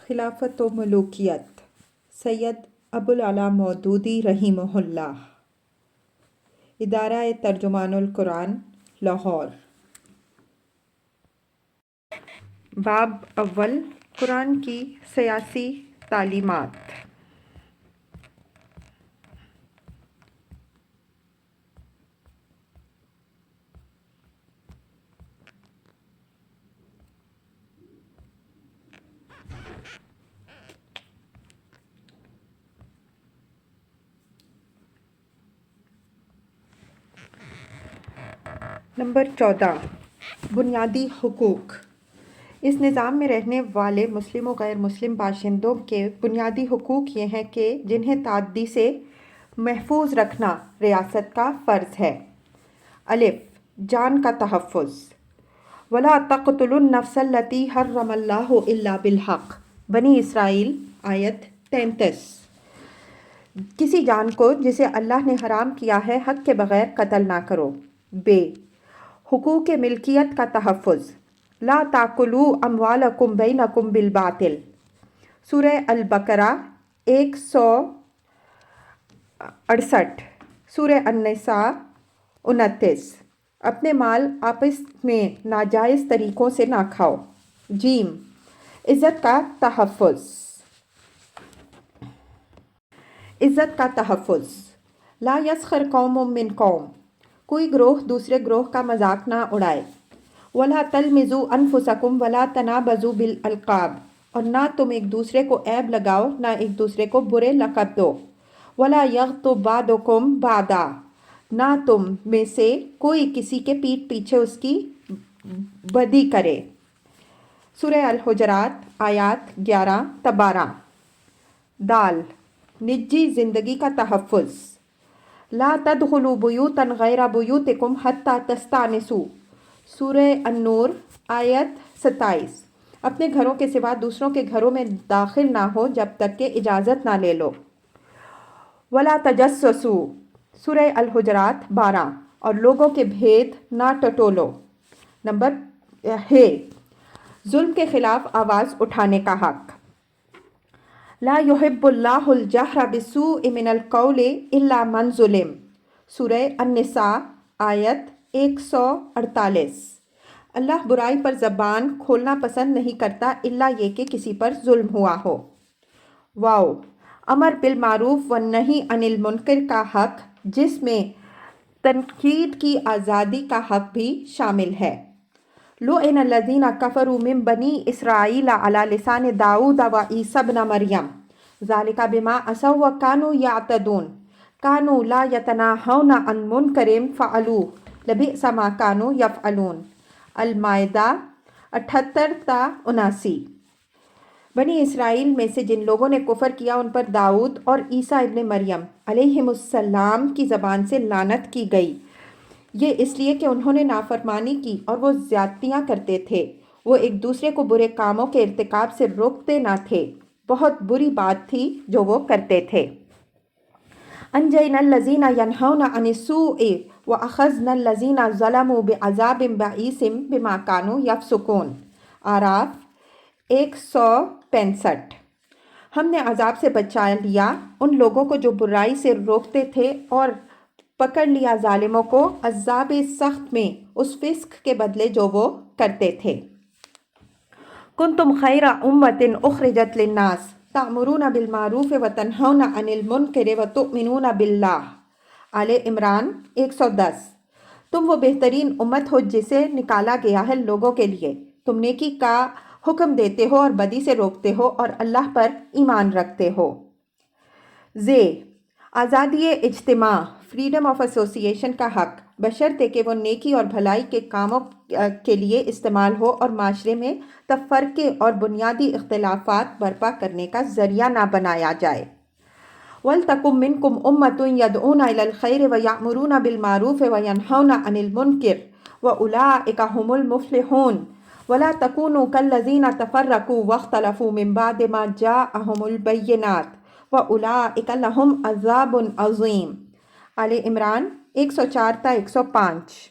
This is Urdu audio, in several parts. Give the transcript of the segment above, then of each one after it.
خلافت و ملوکیت سید ابوالعلا مودودی رحمہ ادارہ ترجمان القرآن لاہور۔ باب اول، قرآن کی سیاسی تعلیمات۔ نمبر 14، بنیادی حقوق۔ اس نظام میں رہنے والے مسلم و غیر مسلم باشندوں کے بنیادی حقوق یہ ہیں کہ جنہیں تعدی سے محفوظ رکھنا ریاست کا فرض ہے۔ الف، جان کا تحفظ۔ وَلَا تَقْتُلُوا النَّفْسَ الَّتِي حَرَّمَ اللَّهُ إِلَّا بِالْحَقِّ، بنی اسرائیل آیت 33۔ کسی جان کو جسے اللہ نے حرام کیا ہے حق کے بغیر قتل نہ کرو۔ ب، حقوق ملکیت کا تحفظ۔ لا تاکلوا اموالکم بینکم بالباطل، سورہ البقرہ 168، سورہ النساء 29۔ اپنے مال آپس میں ناجائز طریقوں سے نہ کھاؤ۔ جیم، عزت کا تحفظ۔ عزت کا تحفظ۔ لا یسخر قوم من قوم، کوئی گروہ دوسرے گروہ کا مذاق نہ اڑائے۔ وَلَا تَلْمِزُوا أَنفُسَكُمْ وَلَا تَنَابَزُوا بِالْأَلْقَابِ، اور نہ تم ایک دوسرے کو عیب لگاؤ نہ ایک دوسرے کو برے لقب دو۔ وَلَا يَغْتَبْ بَعْضُكُمْ بَعْضًا، نہ تم میں سے کوئی کسی کے پیٹھ پیچھے اس کی بدی کرے۔ سورہ الحجرات آیات 11 تا 12۔ دال، نجی زندگی کا تحفظ۔ لا تدخلوا بیوتا غیر بیوتکم حتی تستانسوا، سورہ النور آیت 27۔ اپنے گھروں کے سوا دوسروں کے گھروں میں داخل نہ ہو جب تک کہ اجازت نہ لے لو۔ ولا تجسسوا، سورہ الحجرات 12، اور لوگوں کے بھید نہ ٹٹولو۔ نمبر ہے، ظلم کے خلاف آواز اٹھانے کا حق۔ لا يحب اللہ الجہر بالسوء من القول الا من ظلم، سورہ النساء آیت 148۔ اللہ برائی پر زبان کھولنا پسند نہیں کرتا الا یہ کہ کسی پر ظلم ہوا ہو۔ واو، امر بالمعروف والنہی عن المنکر کا حق، جس میں تنقید کی آزادی کا حق بھی شامل ہے۔ لُعِنَ الَّذِينَ كَفَرُوا مِن بَنِي إِسْرَائِيلَ عَلَى لِسَانِ دَاوُودَ وَعِيسَى ابْنَ مَرْيَمَ ذَلِكَ بِمَا عَصَوا وَكَانُوا يَعْتَدُونَ كَانُوا لَا يَتَنَاهَوْنَ عَن مُنكَرٍ فَعَلُوهُ لَبِئْسَ مَا كَانُوا يَفْعَلُونَ، المائدہ 78 تا 79۔ بنی اسرائیل میں سے جن لوگوں نے کفر کیا ان پر داؤد اور عیسیٰ ابن مریم علیہم السلام کی زبان سے لعنت کی گئی، یہ اس لیے کہ انہوں نے نافرمانی کی اور وہ زیادتیاں کرتے تھے۔ وہ ایک دوسرے کو برے کاموں کے ارتکاب سے روکتے نہ تھے، بہت بری بات تھی جو وہ کرتے تھے۔ انجینا الذین ینہون عن السوء واخذنا الذین ظلموا بعذاب بئیس بما کانوا یفسقون، اعراف 165۔ ہم نے عذاب سے بچا لیا ان لوگوں کو جو برائی سے روکتے تھے اور پکڑ لیا ظالموں کو عذاب سخت میں اس فسق کے بدلے جو وہ کرتے تھے۔ کنتم خیر امۃ اخرجت للناس تأمرون بالمعروف وتنہون عن المنکر وتؤمنون باللہ، آل عمران 110۔ تم وہ بہترین امت ہو جسے نکالا گیا ہے لوگوں کے لیے، تم نیکی کا حکم دیتے ہو اور بدی سے روکتے ہو اور اللہ پر ایمان رکھتے ہو۔ آزادی اجتماع، فریڈم آف ایسوسی ایشن کا حق، بشرطے کہ وہ نیکی اور بھلائی کے کاموں کے لیے استعمال ہو اور معاشرے میں تفرقے اور بنیادی اختلافات برپا کرنے کا ذریعہ نہ بنایا جائے۔ وَلْتَكُن مِّنكُمْ أُمَّةٌ يَدْعُونَ إِلَى الْخَيْرِ وَيَأْمُرُونَ بِالْمَعْرُوفِ وَيَنْهَوْنَ عَنِ الْمُنكَرِ وَأُولَٰئِكَ هُمُ الْمُفْلِحُونَ وَلَا تَكُونُوا كَالَّذِينَ تَفَرَّقُوا وَاخْتَلَفُوا مِن بَعْدِ مَا جَاءَهُمُ الْبَيِّنَاتُ وَأُولَٰئِكَ لَهُمْ عَذَابٌ عَظِيمٌ، آل عمران 104 تا 105۔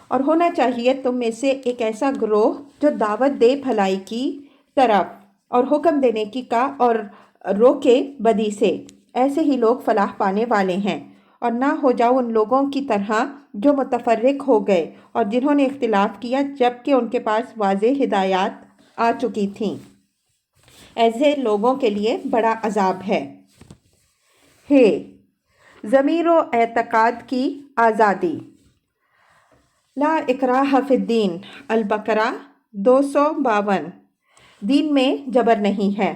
اور ہونا چاہیے تم میں سے ایک ایسا گروہ جو دعوت دے بھلائی کی طرف اور حکم دے نیکی کا اور روکے بدی سے، ایسے ہی لوگ فلاح پانے والے ہیں۔ اور نہ ہو جاؤ ان لوگوں کی طرح جو متفرق ہو گئے اور جنہوں نے اختلاف کیا جبکہ ان کے پاس واضح ہدایات آ چکی تھیں، ایسے لوگوں کے لیے بڑا عذاب ہے۔ ضمیر و اعتقاد کی آزادی۔ لا اکراہ فی الدین، البقرہ 252۔ دین میں جبر نہیں ہے۔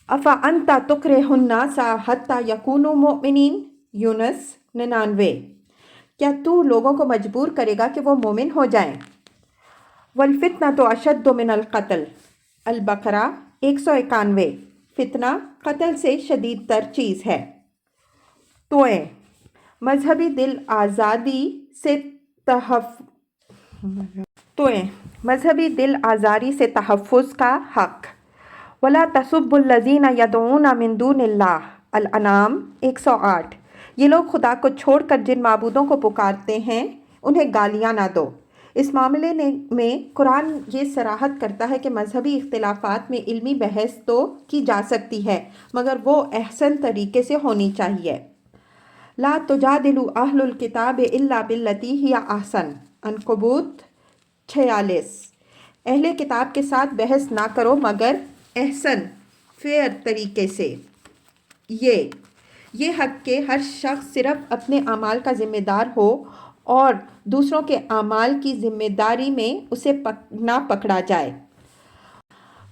افانت تکرہ الناس حتی یکونوا مؤمنین، یونس 99۔ کیا تو لوگوں کو مجبور کرے گا کہ وہ مومن ہو جائیں؟ والفتنۃ اشد من القتل، البقرہ 191۔ فتنہ قتل سے شدید تر چیز ہے۔ مذہبی دل آزاری سے تحفظ کا حق۔ ولا تسبوا الذین یدعون من دون اللہ، الانعام 108۔ یہ لوگ خدا کو چھوڑ کر جن معبودوں کو پکارتے ہیں انہیں گالیاں نہ دو۔ اس معاملے میں قرآن یہ صراحت کرتا ہے کہ مذہبی اختلافات میں علمی بحث تو کی جا سکتی ہے مگر وہ احسن طریقے سے ہونی چاہیے۔ لا تجادلوا اہل الکتاب الا باللتی ہی احسن، عنکبوت 46۔ اہل کتاب کے ساتھ بحث نہ کرو مگر احسن فیئر طریقے سے۔ یہ حق کہ ہر شخص صرف اپنے اعمال کا ذمہ دار ہو اور دوسروں کے اعمال کی ذمہ داری میں اسے نہ پکڑا جائے۔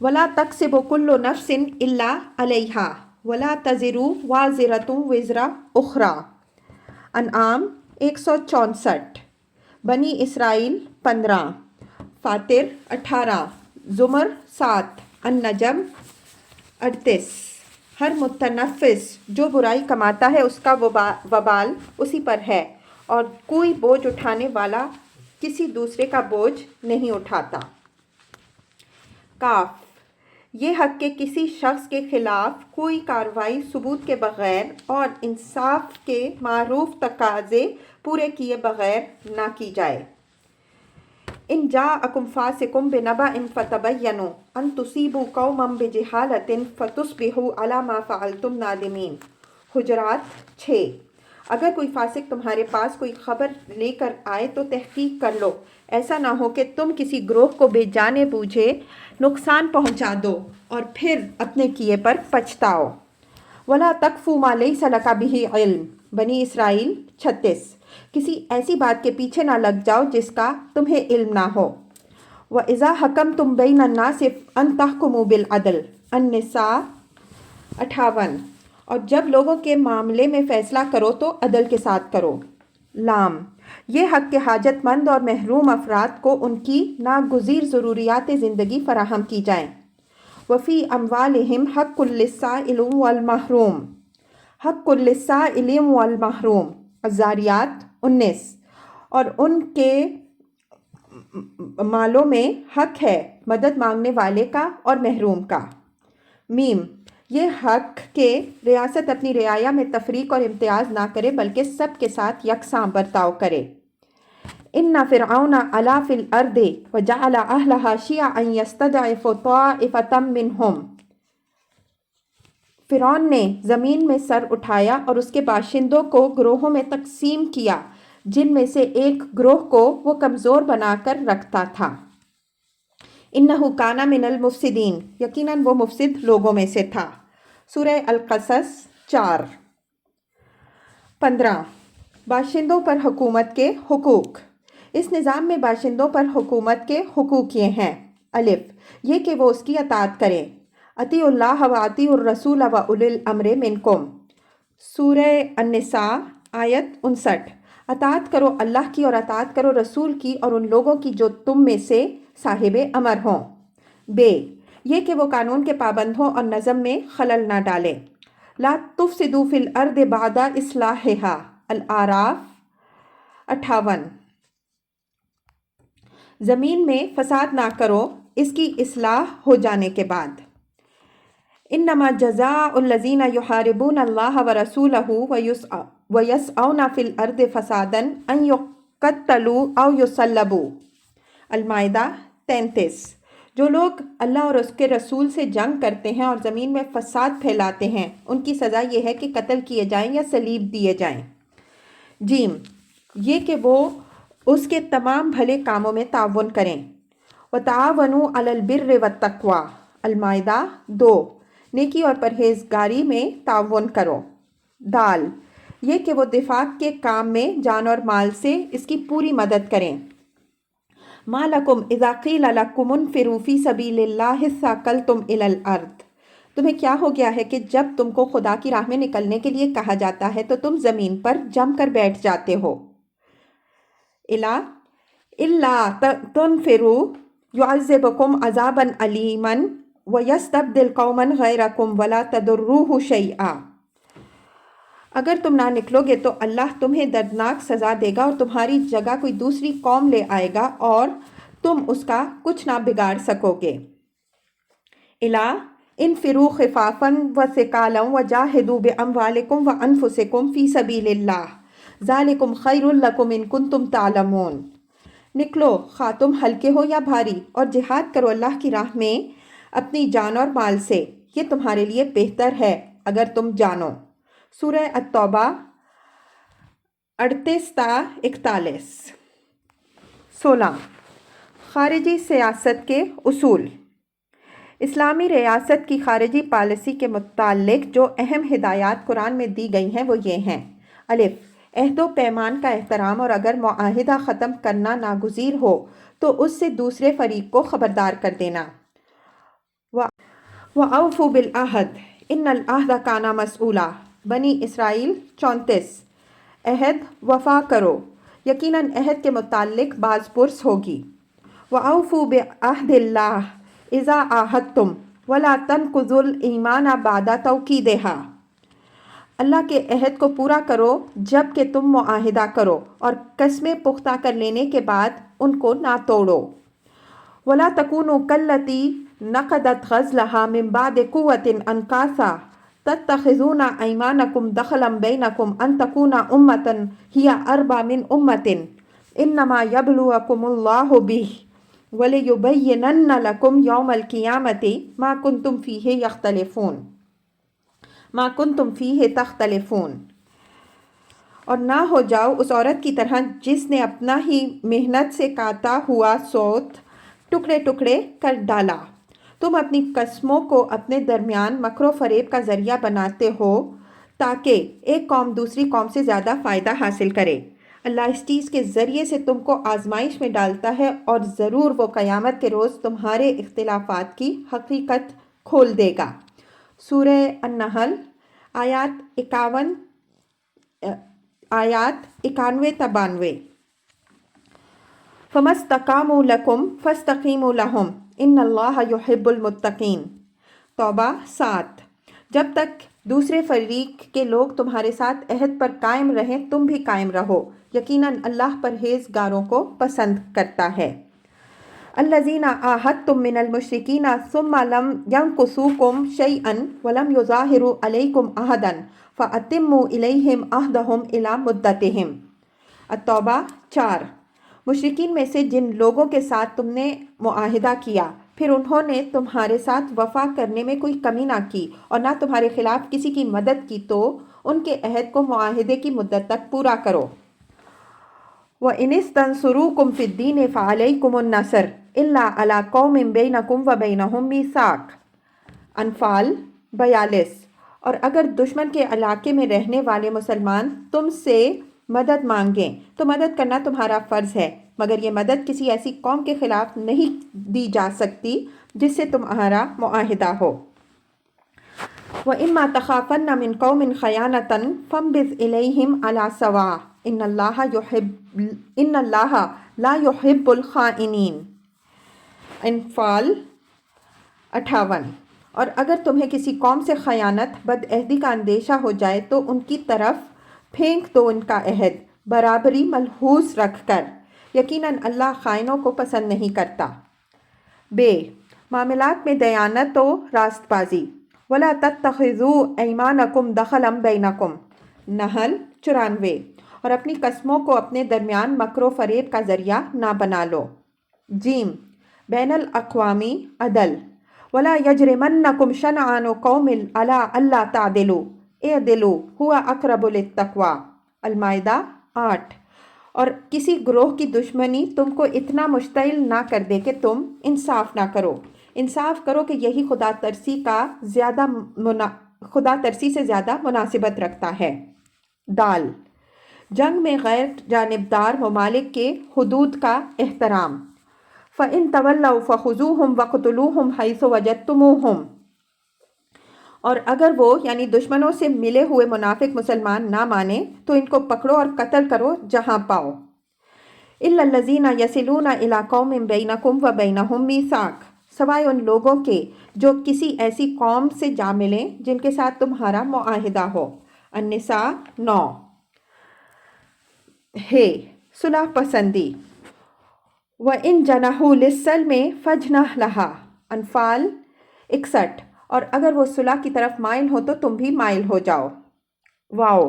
ولا تکسب کل نفس الا علیہا ولا تزر وازرۃ وزر اخری، انعام 164۔ بنی اسرائیل 15، فاطر 18، زمر 7، النجم 38۔ ہر متنفس جو برائی کماتا ہے اس کا وبال اسی پر ہے اور کوئی بوجھ اٹھانے والا کسی دوسرے کا بوجھ نہیں اٹھاتا۔ یہ حق کہ کسی شخص کے خلاف کوئی کارروائی ثبوت کے بغیر اور انصاف کے معروف تقاضے پورے کیے بغیر نہ کی جائے۔ ان جاءکم فاسق بنبأ فتبینوا ان تصیبوا قوما بجہالۃ فتصبحوا علی ما فعلتم نادمین، حجرات 6۔ اگر کوئی فاسق تمہارے پاس کوئی خبر لے کر آئے تو تحقیق کر لو، ایسا نہ ہو کہ تم کسی گروہ کو بے جانے بوجھے نقصان پہنچا دو اور پھر اپنے کیے پر پچھتاؤ۔ ولا تقف ما لیس لک بہ علم، بنی اسرائیل 36۔ کسی ایسی بات کے پیچھے نہ لگ جاؤ جس کا تمہیں علم نہ ہو۔ وَإِذَا حَكَمْتُمْ بَيْنَ النَّاسِ أَن تَحْكُمُوا بِالْعَدْلِ، النساء 58۔ اور جب لوگوں کے معاملے میں فیصلہ کرو تو عدل کے ساتھ کرو۔ لام، یہ حق کہ حاجت مند اور محروم افراد کو ان کی ناگزیر ضروریات زندگی فراہم کی جائیں۔ وفی اموالہم حق للسائل والمحروم، حق للسائل والمحروم، الذاریات 19۔ اور ان کے مالوں میں حق ہے مدد مانگنے والے کا اور محروم کا۔ میم، یہ حق کہ ریاست اپنی رعایا میں تفریق اور امتیاز نہ کرے بلکہ سب کے ساتھ یکساں برتاؤ کرے۔ ان فرعون علا فی الارض وجعل اہلہا شیعا یستضعف طائفۃ منہم، فرعون نے زمین میں سر اٹھایا اور اس کے باشندوں کو گروہوں میں تقسیم کیا جن میں سے ایک گروہ کو وہ کمزور بنا کر رکھتا تھا۔ انہ کان من المفسدین، یقیناً وہ مفسد لوگوں میں سے تھا۔ سورہ القصص 4۔ 15۔ باشندوں پر حکومت کے حقوق۔ اس نظام میں باشندوں پر حکومت کے حقوق یہ ہیں: الف، یہ کہ وہ اس کی اطاعت کریں۔ اطیعوا اللہ و اطیعوا الرسول و اولی الامر منکم، سورہ النساء آیت 59۔ اطاعت کرو اللہ کی اور اطاعت کرو رسول کی اور ان لوگوں کی جو تم میں سے صاحب امر ہوں۔ بے، یہ کہ وہ قانون کے پابند ہوں اور نظم میں خلل نہ ڈالیں۔ لا تفسدوا فی الارض بعد اصلاحہا، الاعراف 58۔ زمین میں فساد نہ کرو اس کی اصلاح ہو جانے کے بعد۔ انما جزاء الذین یحاربون اللہ ورسولہ ویسعون فی الارض فسادا ان یقتلوا او یصلبوا، المائدہ 33۔ جو لوگ اللہ اور اس کے رسول سے جنگ کرتے ہیں اور زمین میں فساد پھیلاتے ہیں ان کی سزا یہ ہے کہ قتل کیے جائیں یا صلیب دیے جائیں۔ جیم، یہ کہ وہ اس کے تمام بھلے کاموں میں تعاون کریں۔ وَتَعَاوَنُوا عَلَى الْبِرِّ وَالتَّقْوَىٰ، المائدہ 2، نیکی اور پرہیزگاری میں تعاون کرو۔ دال، یہ کہ وہ دفاع کے کام میں جان اور مال سے اس کی پوری مدد کریں۔ مَا لَكُمْ إِذَا قِيلَ لَكُمُ انفِرُوا فِي سَبِيلِ اللَّهِ اثَّاقَلْتُمْ إِلَى الْأَرْضِ، تمہیں کیا ہو گیا ہے کہ جب تم کو خدا کی راہ میں نکلنے کے لیے کہا جاتا ہے تو تم زمین پر جم کر بیٹھ جاتے ہو۔ إِلَّا تُنْفِرُوا يُعَذِّبْكُمْ عَذَابًا أَلِيمًا وَيَسْتَبْدِلْ قَوْمًا غَيْرَكُمْ وَلَا تَضُرُّوهُ شَيْئًا، اگر تم نہ نکلو گے تو اللہ تمہیں دردناک سزا دے گا اور تمہاری جگہ کوئی دوسری قوم لے آئے گا اور تم اس کا کچھ نہ بگاڑ سکو گے۔ انفروا خفافا وثقالا وجاہدوا باموالکم وانفسکم فی سبیل اللہ ذالکم خیر لکم ان کنتم تعلمون، نکلو خواہ تم ہلکے ہو یا بھاری اور جہاد کرو اللہ کی راہ میں اپنی جان اور مال سے، یہ تمہارے لیے بہتر ہے اگر تم جانو۔ سورہ التوبہ 38 تا 41۔ 16، خارجی سیاست کے اصول۔ اسلامی ریاست کی خارجی پالیسی کے متعلق جو اہم ہدایات قرآن میں دی گئی ہیں وہ یہ ہیں: عہد و پیمان کا احترام، اور اگر معاہدہ ختم کرنا ناگزیر ہو تو اس سے دوسرے فریق کو خبردار کر دینا۔ وَأَوْفُوا بِالْعَهْدِ إِنَّ الْعَهْدَ كَانَ مَسْئُولًا، بنی اسرائیل 34۔ عہد وفا کرو، یقیناً عہد کے متعلق باز پرس ہوگی۔ وَأَوْفُوا بِعَهْدِ اللَّهِ إِذَا عَاهَدتُّمْ وَلَا تَنقُضُوا الْأَيْمَانَ بَعْدَ تَوْكِيدِهَا، اللہ کے عہد کو پورا کرو جب کہ تم معاہدہ کرو اور قسمیں پختہ کر لینے کے بعد ان کو نہ توڑو۔ وَلَا تَكُونُوا كَالَّتِي نَقَضَتْ غَزْلَهَا مِن بَعْدِ قُوَّةٍ أَنْكَاثًا تَتَّخِذُونَ أَيْمَانَكُمْ دَخَلًا بَيْنَكُمْ أَن تَكُونَ أُمَّةً هِيَ أَرْبَىٰ مِنْ أُمَّةٍ إِنَّمَا يَبْلُوَكُمُ اللَّهُ بِهِ وَلِيُبَيِّنَنَّ لَكُمْ يَوْمَ الْقِيَامَةِ مَا كُنْتُمْ فِيهِ تَخْتَلِفُونَ، اور نہ ہو جاؤ اس عورت کی طرح جس نے اپنا ہی محنت سے کاتا ہوا سوت ٹکڑے ٹکڑے کر ڈالا۔ تم اپنی قسموں کو اپنے درمیان مکر و فریب کا ذریعہ بناتے ہو تاکہ ایک قوم دوسری قوم سے زیادہ فائدہ حاصل کرے۔ اللہ اس چیز کے ذریعے سے تم کو آزمائش میں ڈالتا ہے اور ضرور وہ قیامت کے روز تمہارے اختلافات کی حقیقت کھول دے گا۔ سورہ النحل آیات 91 تا 92۔ فَمَا اسْتَقَامُوا لَكُمْ فَاسْتَقِيمُوا لَهُمْ إِنَّ اللَّهَ يُحِبُّ الْمُتَّقِينَ۔ توبہ 7۔ جب تک دوسرے فریق کے لوگ تمہارے ساتھ عہد پر قائم رہیں تم بھی قائم رہو، یقیناً اللہ پرہیزگاروں کو پسند کرتا ہے۔ الَّذِينَ عَاهَدتُّم مِّنَ الْمُشْرِكِينَ ثُمَّ لَمْ يَنقُصُوكُمْ شَيْئًا وَلَمْ يُظَاهِرُوا عَلَيْكُمْ أَحَدًا فَأَتِمُّوا إِلَيْهِمْ عَهْدَهُمْ إِلَىٰ مُدَّتِهِمْ۔ التوبہ 4۔ مشرکین میں سے جن لوگوں کے ساتھ تم نے معاہدہ کیا پھر انہوں نے تمہارے ساتھ وفا کرنے میں کوئی کمی نہ کی اور نہ تمہارے خلاف کسی کی مدد کی تو ان کے عہد کو معاہدے کی مدت تک پورا کرو۔ وَإِنِ اسْتَنْصُرُوكُمْ فِي الدِّينِ فَعَلَيْكُمُ النَّصْرُ إِلَّا عَلَىٰ قَوْمٍ بَيْنَكُمْ وَبَيْنَهُم مِّيثَاقٌ۔ انفال 42۔ اور اگر دشمن کے علاقے میں رہنے والے مسلمان تم سے مدد مانگیں تو مدد کرنا تمہارا فرض ہے، مگر یہ مدد کسی ایسی قوم کے خلاف نہیں دی جا سکتی جس سے تمہارا معاہدہ ہو۔ وَإِمَّا تَخَافَنَّ مِن قَوْمٍ خَيَانَةً فَانبِذْ إِلَيْهِمْ عَلَىٰ سَوَاءٍ إِنَّ اللَّهَ لَا يُحِبُّ الْخَائِنِينَ۔ انفال 58۔ اور اگر تمہیں کسی قوم سے خیانت بدعہدی کا اندیشہ ہو جائے تو ان کی طرف پھینک دو ان کا عہد برابری ملحوظ رکھ کر، یقیناً اللہ خائنوں کو پسند نہیں کرتا۔ معاملات میں دیانت و راست بازی۔ وَلَا تَتَّخِذُوا أَيْمَانَكُمْ دَخَلًا بَيْنَكُمْ۔ نحل 94۔ اور اپنی قسموں کو اپنے درمیان مکر و فریب کا ذریعہ نہ بنا لو۔ بین الاقوامی عدل، ولا یجرمنکم شنعان قوم علی الا تعدلوا اعدلوا هو اقرب للتقوی، المائدہ 8۔ اور کسی گروہ کی دشمنی تم کو اتنا مشتعل نہ کر دے کہ تم انصاف نہ کرو، انصاف کرو کہ یہی خدا ترسی سے زیادہ مناسبت رکھتا ہے۔ دال، جنگ میں غیر جانبدار ممالک کے حدود کا احترام، فَإِن تَوَلَّوْا فَخُذُوهُمْ وَاقْتُلُوهُمْ حَيْثُ وَجَدتُّمُوهُمْ، اور اگر وہ یعنی دشمنوں سے ملے ہوئے منافق مسلمان نہ مانے تو ان کو پکڑو اور قتل کرو جہاں پاؤ۔ إِلَّا الَّذِينَ يَصِلُونَ إِلَىٰ قَوْمٍ بَيْنَكُمْ وَبَيْنَهُمْ مِيثَاقٌ، سوائے ان لوگوں کے جو کسی ایسی قوم سے جا ملیں جن کے ساتھ تمہارا معاہدہ ہو۔ النساء 9۔ صلح پسندی، وَإِن جَنَحُوا لِلسَّلْمِ فَاجْنَحْ لَهَا، انفال 61۔ اور اگر وہ صلح کی طرف مائل ہو تو تم بھی مائل ہو جاؤ۔ واو،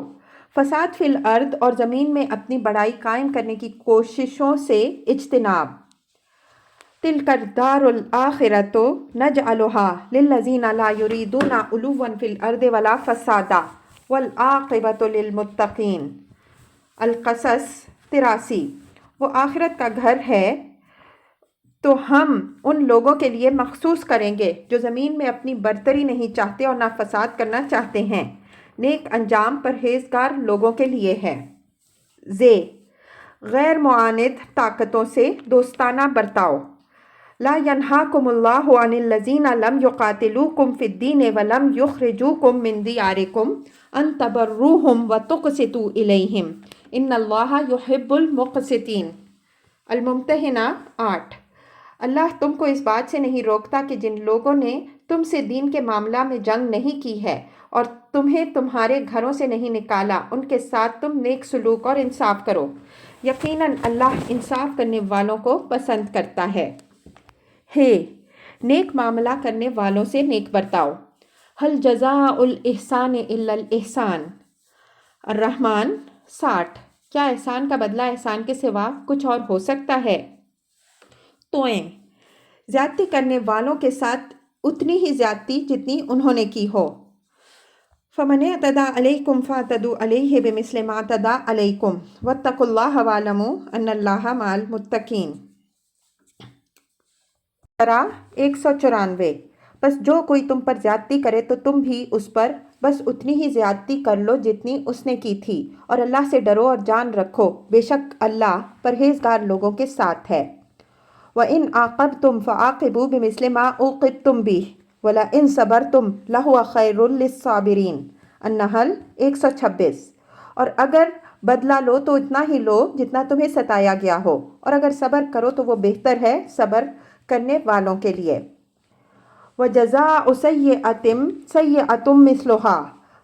فساد فی الارض، اور زمین میں اپنی بڑائی قائم کرنے کی کوششوں سے اجتناب۔ تِلْکَ الدَّارُ الْآخِرَةُ نَجْعَلُهَا لِلَّذِينَ لَا يُرِيدُونَ عُلُوًّا فِي الْأَرْضِ وَلَا فَسَادًا وَالْعَاقِبَةُ لِلْمُتَّقِينَ، القصص 83۔ وہ آخرت کا گھر ہے تو ہم ان لوگوں کے لیے مخصوص کریں گے جو زمین میں اپنی برتری نہیں چاہتے اور نہ فساد کرنا چاہتے ہیں، نیک انجام پرہیزگار لوگوں کے لیے ہے۔ غیر معاند طاقتوں سے دوستانہ برتاؤ، لا ینہاکم اللہ عن الذین لم یقاتلوکم فی الدین ولم یخرجوکم من دیارکم ان تبروہم وتقسطوا الیہم ان اللہ یحب المقسطین، الممتحنہ 8۔ اللہ تم کو اس بات سے نہیں روکتا کہ جن لوگوں نے تم سے دین کے معاملہ میں جنگ نہیں کی ہے اور تمہیں تمہارے گھروں سے نہیں نکالا، ان کے ساتھ تم نیک سلوک اور انصاف کرو، یقیناً اللہ انصاف کرنے والوں کو پسند کرتا ہے۔ نیک معاملہ کرنے والوں سے نیک برتاؤ، هل جزاء الاحسان الا الاحسان، الرحمن 60۔ کیا احسان کا بدلہ احسان کے سوا کچھ اور ہو سکتا ہے؟ زیادتی کرنے والوں کے ساتھ اتنی ہی زیادتی جتنی انہوں نے کی ہو۔ فَمَنِ اعْتَدَىٰ عَلَيْكُمْ فَاعْتَدُوا عَلَيْهِ بِمِثْلِ مَا اعْتَدَىٰ عَلَيْكُمْ وَاتَّقُوا اللَّهَ وَاعْلَمُوا أَنَّ اللَّهَ مَعَ الْمُتَّقِينَ، 194۔ بس جو کوئی تم پر زیادتی کرے تو تم بھی اس پر بس اتنی ہی زیادتی کر لو جتنی اس نے کی تھی، اور اللہ سے ڈرو اور جان رکھو بے شک اللہ پرہیزگار لوگوں کے ساتھ ہے۔ وَإِنْ عَاقَبْتُمْ فَعَاقِبُوا بِمِثْلِ مَا عُوقِبْتُمْ بِهِ وَلَئِنْ صَبَرْتُمْ لَهُوَ خَيْرٌ لِلصَّابِرِينَ، النحل 126۔ اور اگر بدلہ لو تو اتنا ہی لو جتنا تمہیں ستایا گیا ہو، اور اگر صبر کرو تو وہ بہتر ہے صبر کرنے والوں کے لیے۔ وَجَزَاءُ سَيِّئَةٍ سَيِّئَةٌ مِثْلُهَا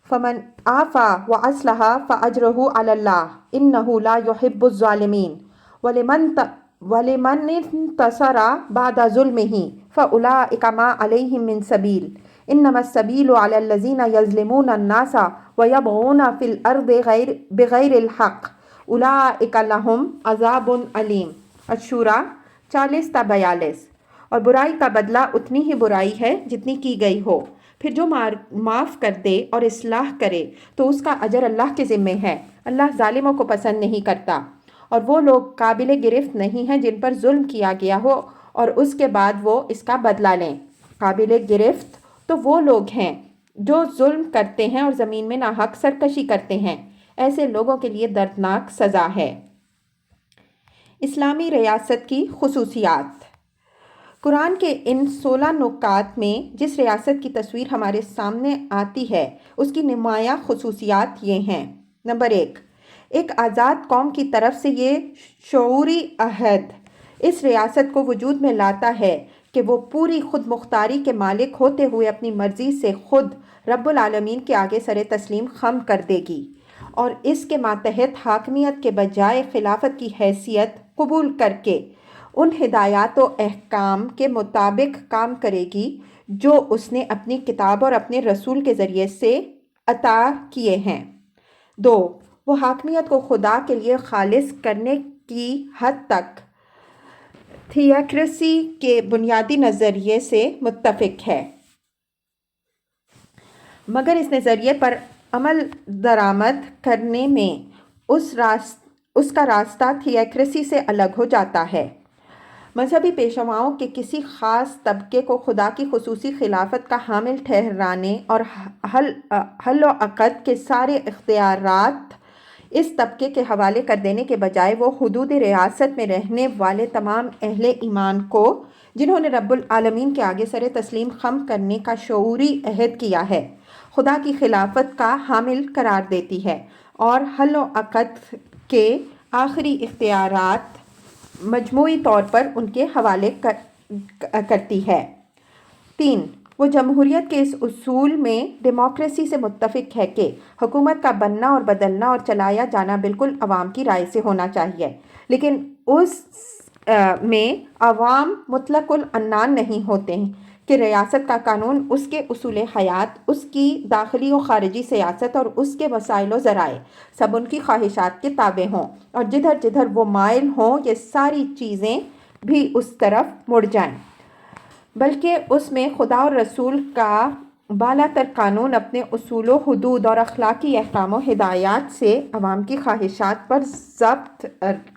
فَمَنْ عَافَا وَأَصْلَحَ فَأَجْرُهُ عَلَى اللَّهِ إِنَّهُ لَا يُحِبُّ الظَّالِمِينَ وَلِمَنِ انتَصَرَ بَعْدَ ظُلْمِهِ فَأُولَٰئِكَ مَا عَلَيْهِم مِّن سَبِيلٍ إِنَّمَا السَّبِيلُ عَلَى الَّذِينَ يَظْلِمُونَ النَّاسَ وَيَبْغُونَ فِي الْأَرْضِ بِغَيْرِ الْحَقِّ أُولَٰئِكَ لَهُمْ عَذَابٌ أَلِيمٌ، الشورى 40 تا 42۔ اور برائی کا بدلہ اتنی ہی برائی ہے جتنی کی گئی ہو، پھر جو معاف کر دے اور اصلاح کرے تو اس کا اجر اللہ کے ذمے ہے، اللہ ظالموں کو پسند نہیں کرتا۔ اور وہ لوگ قابل گرفت نہیں ہیں جن پر ظلم کیا گیا ہو اور اس کے بعد وہ اس کا بدلہ لیں۔ قابل گرفت تو وہ لوگ ہیں جو ظلم کرتے ہیں اور زمین میں ناحق سرکشی کرتے ہیں، ایسے لوگوں کے لیے دردناک سزا ہے۔ اسلامی ریاست کی خصوصیات۔ قرآن کے ان 16 نکات میں جس ریاست کی تصویر ہمارے سامنے آتی ہے اس کی نمایاں خصوصیات یہ ہیں۔ نمبر 1، ایک آزاد قوم کی طرف سے یہ شعوری عہد اس ریاست کو وجود میں لاتا ہے کہ وہ پوری خود مختاری کے مالک ہوتے ہوئے اپنی مرضی سے خود رب العالمین کے آگے سر تسلیم خم کر دے گی، اور اس کے ماتحت حاکمیت کے بجائے خلافت کی حیثیت قبول کر کے ان ہدایات و احکام کے مطابق کام کرے گی جو اس نے اپنی کتاب اور اپنے رسول کے ذریعے سے عطا کیے ہیں۔ 2، وہ حاکمیت کو خدا کے لیے خالص کرنے کی حد تک تھیوکریسی کے بنیادی نظریے سے متفق ہے، مگر اس نظریے پر عمل درآمد کرنے میں اس کا راستہ تھیوکریسی سے الگ ہو جاتا ہے۔ مذہبی پیشواؤں کے کسی خاص طبقے کو خدا کی خصوصی خلافت کا حامل ٹھہرانے اور حل و عقد کے سارے اختیارات اس طبقے کے حوالے کر دینے کے بجائے وہ حدود ریاست میں رہنے والے تمام اہل ایمان کو، جنہوں نے رب العالمین کے آگے سر تسلیم خم کرنے کا شعوری عہد کیا ہے، خدا کی خلافت کا حامل قرار دیتی ہے اور حل و عقد کے آخری اختیارات مجموعی طور پر ان کے حوالے کرتی ہے۔ 3. وہ جمہوریت کے اس اصول میں ڈیموکریسی سے متفق ہے کہ حکومت کا بننا اور بدلنا اور چلایا جانا بالکل عوام کی رائے سے ہونا چاہیے، لیکن اس میں عوام مطلق العنان نہیں ہوتے کہ ریاست کا قانون، اس کے اصول حیات، اس کی داخلی و خارجی سیاست اور اس کے وسائل و ذرائع سب ان کی خواہشات کے تابع ہوں، اور جدھر جدھر وہ مائل ہوں یہ ساری چیزیں بھی اس طرف مڑ جائیں، بلکہ اس میں خدا اور رسول کا بالا تر قانون اپنے اصول و حدود اور اخلاقی احکام و ہدایات سے عوام کی خواہشات پر ضبط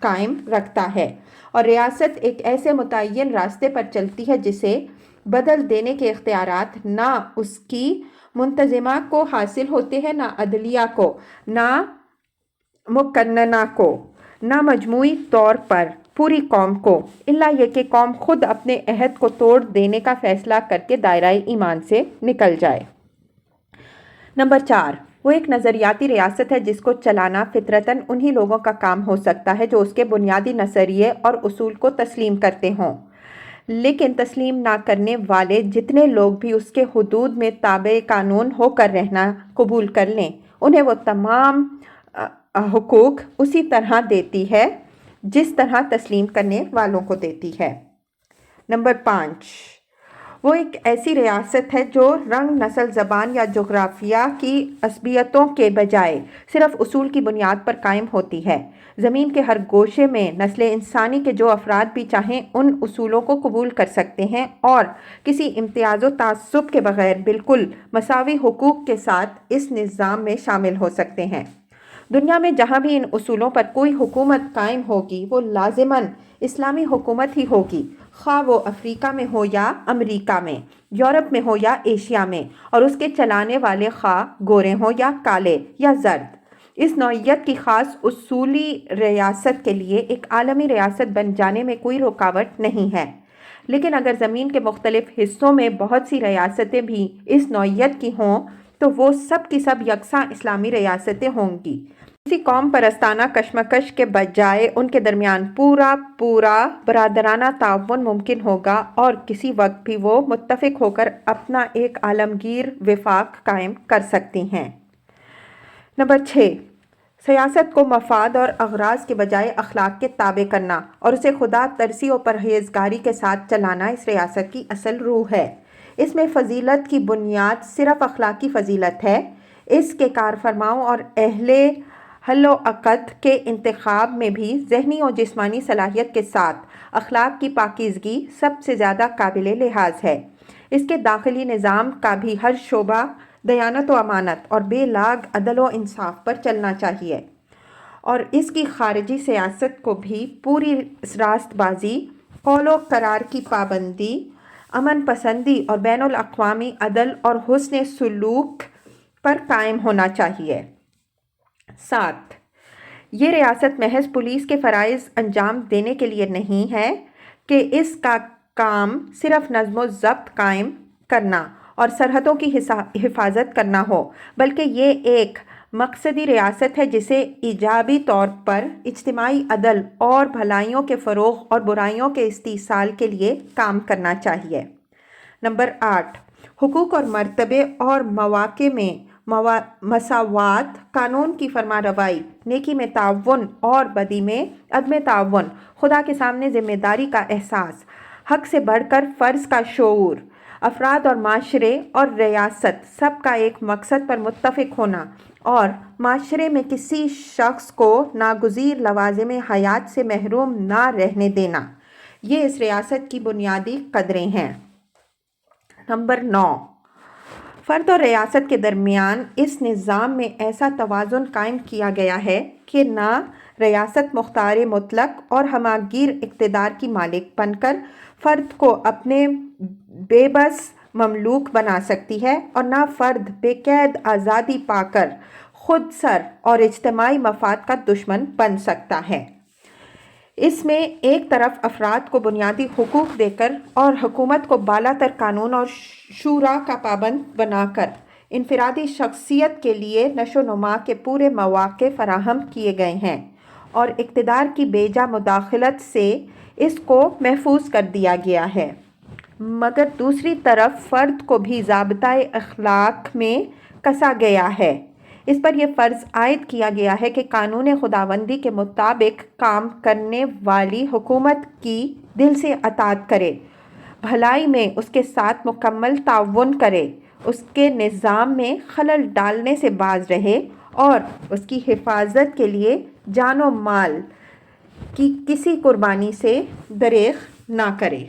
قائم رکھتا ہے، اور ریاست ایک ایسے متعین راستے پر چلتی ہے جسے بدل دینے کے اختیارات نہ اس کی منتظمہ کو حاصل ہوتے ہیں، نہ عدلیہ کو، نہ مقننہ کو، نہ مجموعی طور پر پوری قوم کو، الا یہ کہ قوم خود اپنے عہد کو توڑ دینے کا فیصلہ کر کے دائرہ ایمان سے نکل جائے۔ نمبر 4، وہ ایک نظریاتی ریاست ہے جس کو چلانا فطرتاً انہی لوگوں کا کام ہو سکتا ہے جو اس کے بنیادی نظریے اور اصول کو تسلیم کرتے ہوں، لیکن تسلیم نہ کرنے والے جتنے لوگ بھی اس کے حدود میں تابع قانون ہو کر رہنا قبول کر لیں، انہیں وہ تمام حقوق اسی طرح دیتی ہے جس طرح تسلیم کرنے والوں کو دیتی ہے۔ نمبر 5، وہ ایک ایسی ریاست ہے جو رنگ، نسل، زبان یا جغرافیہ کی عصبیتوں کے بجائے صرف اصول کی بنیاد پر قائم ہوتی ہے۔ زمین کے ہر گوشے میں نسل انسانی کے جو افراد بھی چاہیں ان اصولوں کو قبول کر سکتے ہیں اور کسی امتیاز و تعصب کے بغیر بالکل مساوی حقوق کے ساتھ اس نظام میں شامل ہو سکتے ہیں۔ دنیا میں جہاں بھی ان اصولوں پر کوئی حکومت قائم ہوگی وہ لازماً اسلامی حکومت ہی ہوگی، خواہ وہ افریقہ میں ہو یا امریکہ میں، یورپ میں ہو یا ایشیا میں، اور اس کے چلانے والے خواہ گورے ہوں یا کالے یا زرد۔ اس نوعیت کی خاص اصولی ریاست کے لیے ایک عالمی ریاست بن جانے میں کوئی رکاوٹ نہیں ہے، لیکن اگر زمین کے مختلف حصوں میں بہت سی ریاستیں بھی اس نوعیت کی ہوں تو وہ سب کی سب یکساں اسلامی ریاستیں ہوں گی۔ کسی قوم پرستانہ کشمکش کے بجائے ان کے درمیان پورا برادرانہ تعاون ممکن ہوگا اور کسی وقت بھی وہ متفق ہو کر اپنا ایک عالمگیر وفاق قائم کر سکتی ہیں۔ نمبر 6، سیاست کو مفاد اور اغراض کے بجائے اخلاق کے تابع کرنا اور اسے خدا ترسی و پرہیزگاری کے ساتھ چلانا اس ریاست کی اصل روح ہے۔ اس میں فضیلت کی بنیاد صرف اخلاقی فضیلت ہے۔ اس کے کارفرماؤں اور اہل حل و عقد کے انتخاب میں بھی ذہنی و جسمانی صلاحیت کے ساتھ اخلاق کی پاکیزگی سب سے زیادہ قابل لحاظ ہے۔ اس کے داخلی نظام کا بھی ہر شعبہ دیانت و امانت اور بے لاگ عدل و انصاف پر چلنا چاہیے، اور اس کی خارجی سیاست کو بھی پوری راست بازی، قول و قرار کی پابندی، امن پسندی اور بین الاقوامی عدل اور حسن سلوک پر قائم ہونا چاہیے۔ 7، یہ ریاست محض پولیس کے فرائض انجام دینے کے لیے نہیں ہے کہ اس کا کام صرف نظم و ضبط قائم کرنا اور سرحدوں کی حفاظت کرنا ہو، بلکہ یہ ایک مقصدی ریاست ہے جسے ایجابی طور پر اجتماعی عدل اور بھلائیوں کے فروغ اور برائیوں کے استئصال کے لیے کام کرنا چاہیے۔ نمبر 8، حقوق اور مرتبے اور مواقع میں مساوات، قانون کی فرما روائی، نیکی میں تعاون اور بدی میں عدم تعاون، خدا کے سامنے ذمہ داری کا احساس، حق سے بڑھ کر فرض کا شعور، افراد اور معاشرے اور ریاست سب کا ایک مقصد پر متفق ہونا اور معاشرے میں کسی شخص کو ناگزیر لوازم حیات سے محروم نہ رہنے دینا، یہ اس ریاست کی بنیادی قدریں ہیں۔ نمبر 9، فرد اور ریاست کے درمیان اس نظام میں ایسا توازن قائم کیا گیا ہے کہ نہ ریاست مختار مطلق اور ہماگیر اقتدار کی مالک بن کر فرد کو اپنے بے بس مملوک بنا سکتی ہے، اور نہ فرد بے قید آزادی پا کر خود سر اور اجتماعی مفاد کا دشمن بن سکتا ہے۔ اس میں ایک طرف افراد کو بنیادی حقوق دے کر اور حکومت کو بالا تر قانون اور شورا کا پابند بنا کر انفرادی شخصیت کے لیے نشو و نما کے پورے مواقع فراہم کیے گئے ہیں، اور اقتدار کی بے جا مداخلت سے اس کو محفوظ کر دیا گیا ہے، مگر دوسری طرف فرد کو بھی ضابطۂ اخلاق میں کسا گیا ہے۔ اس پر یہ فرض عائد کیا گیا ہے کہ قانون خداوندی کے مطابق کام کرنے والی حکومت کی دل سے اطاعت کرے، بھلائی میں اس کے ساتھ مکمل تعاون کرے، اس کے نظام میں خلل ڈالنے سے باز رہے، اور اس کی حفاظت کے لیے جان و مال کی کسی قربانی سے دریغ نہ کرے۔